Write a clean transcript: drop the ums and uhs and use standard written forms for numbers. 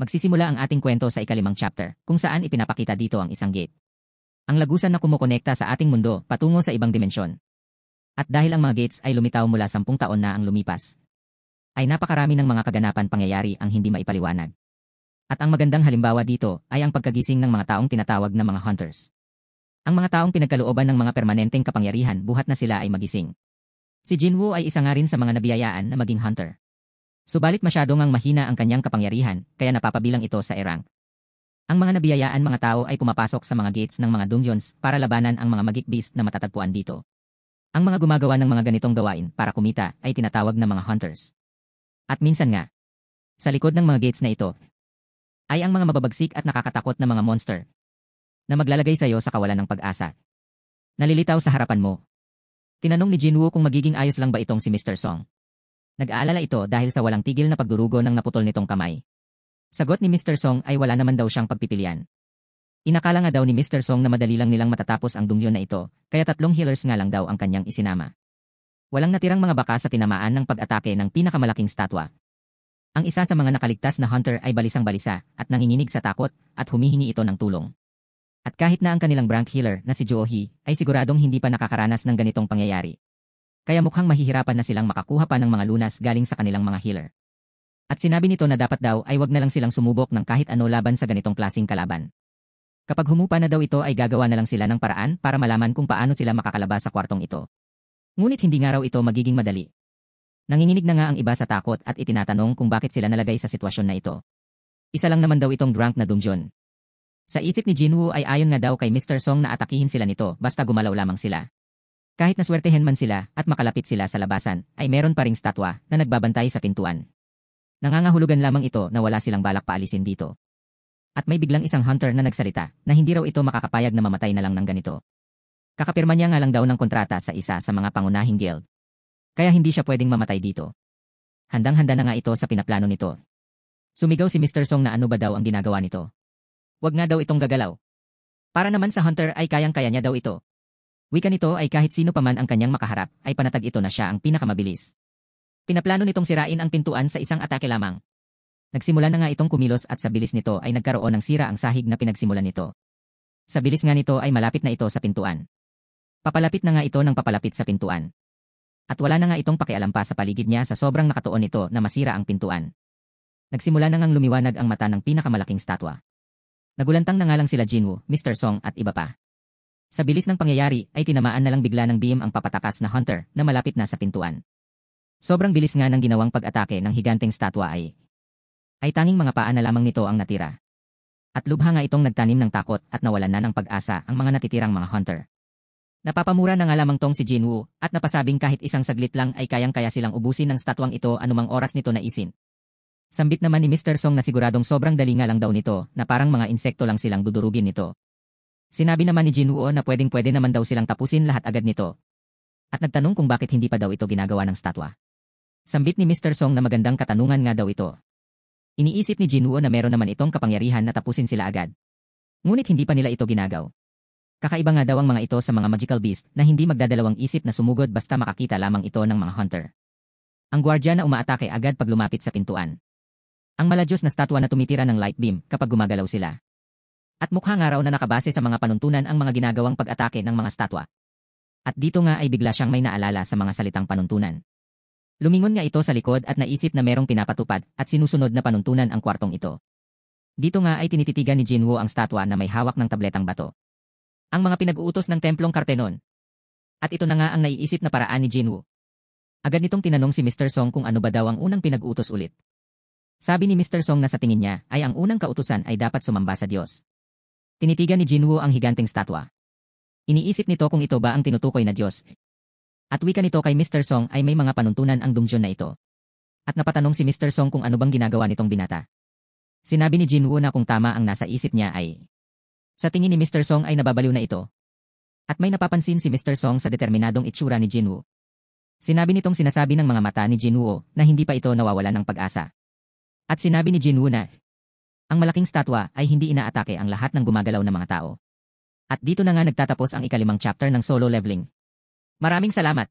Magsisimula ang ating kwento sa ikalimang chapter, kung saan ipinapakita dito ang isang gate. Ang lagusan na kumukonekta sa ating mundo patungo sa ibang dimensyon. At dahil ang mga gates ay lumitaw mula 10 taon na ang lumipas, ay napakarami ng mga kaganapan pangyayari ang hindi maipaliwanag. At ang magandang halimbawa dito ay ang pagkagising ng mga taong tinatawag na mga hunters. Ang mga taong pinagkalooban ng mga permanenteng kapangyarihan buhat na sila ay magising. Si Jinwoo ay isa nga rin sa mga nabiyayaan na maging hunter. Subalit masyado ngang mahina ang kanyang kapangyarihan, kaya napapabilang ito sa E-rank. Ang mga nabiyayaan mga tao ay pumapasok sa mga gates ng mga dungeons para labanan ang mga magic beast na matatagpuan dito. Ang mga gumagawa ng mga ganitong gawain para kumita ay tinatawag na mga hunters. At minsan nga, sa likod ng mga gates na ito, ay ang mga mababagsik at nakakatakot na mga monster na maglalagay sa iyo sa kawalan ng pag-asa. Nalilitaw sa harapan mo. Tinanong ni Jinwoo kung magiging ayos lang ba itong si Mr. Song. Nag-aalala ito dahil sa walang tigil na pagdurugo ng naputol nitong kamay. Sagot ni Mr. Song ay wala naman daw siyang pagpipilian. Inakala nga daw ni Mr. Song na madali lang nilang matatapos ang dungeon na ito, kaya 3 healers nga lang daw ang kanyang isinama. Walang natirang mga baka sa tinamaan ng pag-atake ng pinakamalaking statwa. Ang isa sa mga nakaligtas na hunter ay balisang-balisa at nanginginig sa takot at humihingi ito ng tulong. At kahit na ang kanilang rank healer na si Joo-hee ay siguradong hindi pa nakakaranas ng ganitong pangyayari. Kaya mukhang mahihirapan na silang makakuha pa ng mga lunas galing sa kanilang mga healer. At sinabi nito na dapat daw ay wag na lang silang sumubok ng kahit ano laban sa ganitong klaseng kalaban. Kapag humupa na daw ito ay gagawa na lang sila ng paraan para malaman kung paano sila makakalabas sa kwartong ito. Ngunit hindi nga raw ito magiging madali. Nanginginig na nga ang iba sa takot at itinatanong kung bakit sila nalagay sa sitwasyon na ito. Isa lang naman daw itong drunk na dungeon. Sa isip ni Jinwoo ay ayon nga daw kay Mr. Song na atakihin sila nito basta gumalaw lamang sila. Kahit naswertehin man sila at makalapit sila sa labasan, ay meron pa ring statwa na nagbabantay sa pintuan. Nangangahulugan lamang ito na wala silang balak paalisin dito. At may biglang isang hunter na nagsalita na hindi raw ito makakapayag na mamatay na lang ng ganito. Kakapirma niya nga lang daw ng kontrata sa isa sa mga pangunahing guild. Kaya hindi siya pwedeng mamatay dito. Handang-handa na nga ito sa pinaplano nito. Sumigaw si Mr. Song na ano ba daw ang ginagawa nito. Wag nga daw itong gagalaw. Para naman sa hunter ay kayang-kaya niya daw ito. Wika nito ay kahit sino pa man ang kanyang makaharap ay panatag ito na siya ang pinakamabilis. Pinaplano nitong sirain ang pintuan sa isang atake lamang. Nagsimula na nga itong kumilos at sa bilis nito ay nagkaroon ng sira ang sahig na pinagsimulan nito. Sa bilis nga nito ay malapit na ito sa pintuan. Papalapit na nga ito ng papalapit sa pintuan. At wala na nga itong pakialam pa sa paligid niya sa sobrang nakatuon nito na masira ang pintuan. Nagsimula na ngang lumiwanag ang mata ng pinakamalaking statwa. Nagulantang na nga lang sila Jinwoo, Mr. Song at iba pa. Sa bilis ng pangyayari ay tinamaan na lang bigla ng beam ang papatakas na hunter na malapit na sa pintuan. Sobrang bilis nga ng ginawang pag-atake ng higanteng statwa ay tanging mga paa na lamang nito ang natira. At lubha nga itong nagtanim ng takot at nawalan na ng pag-asa ang mga natitirang mga hunter. Napapamura na nga lamang tong si Jinwoo at napasabing kahit isang saglit lang ay kayang-kaya silang ubusin ng statwang ito anumang oras nito naisin. Sambit naman ni Mr. Song na siguradong sobrang dali nga lang daw nito na parang mga insekto lang silang dudurugin nito. Sinabi naman ni Jinwoo na pwedeng-pwede naman daw silang tapusin lahat agad nito. At nagtanong kung bakit hindi pa daw ito ginagawa ng statwa. Sambit ni Mr. Song na magandang katanungan nga daw ito. Iniisip ni Jinwoo na meron naman itong kapangyarihan na tapusin sila agad. Ngunit hindi pa nila ito ginagaw. Kakaiba nga daw ang mga ito sa mga magical beast na hindi magdadalawang isip na sumugod basta makakita lamang ito ng mga hunter. Ang gwardya na umaatake agad pag lumapit sa pintuan. Ang maladyos na statwa na tumitira ng light beam kapag gumagalaw sila. At mukha nga raw na nakabase sa mga panuntunan ang mga ginagawang pag-atake ng mga statwa. At dito nga ay bigla siyang may naalala sa mga salitang panuntunan. Lumingon nga ito sa likod at naisip na merong pinapatupad at sinusunod na panuntunan ang kwartong ito. Dito nga ay tinititigan ni Jinwoo ang statwa na may hawak ng tabletang bato. Ang mga pinag-uutos ng templong Kartenon. At ito na nga ang naiisip na paraan ni Jinwoo. Agad nitong tinanong si Mr. Song kung ano ba daw ang unang pinag-utos ulit. Sabi ni Mr. Song na sa tingin niya ay ang unang kautusan ay dapat sumamba sa Diyos. Tinitigan ni Jinwoo ang higanteng statwa. Iniisip nito kung ito ba ang tinutukoy na Diyos. At wika nito kay Mr. Song ay may mga panuntunan ang dungeon na ito. At napatanong si Mr. Song kung ano bang ginagawa nitong binata. Sinabi ni Jinwoo na kung tama ang nasa isip niya ay sa tingin ni Mr. Song ay nababaliw na ito. At may napapansin si Mr. Song sa determinadong itsura ni Jinwoo. Sinabi nitong sinasabi ng mga mata ni Jinwoo na hindi pa ito nawawalan ng pag-asa. At sinabi ni Jinwoo na ang malaking statwa ay hindi inaatake ang lahat ng gumagalaw na mga tao. At dito na nga nagtatapos ang ikalimang chapter ng solo leveling. Maraming salamat!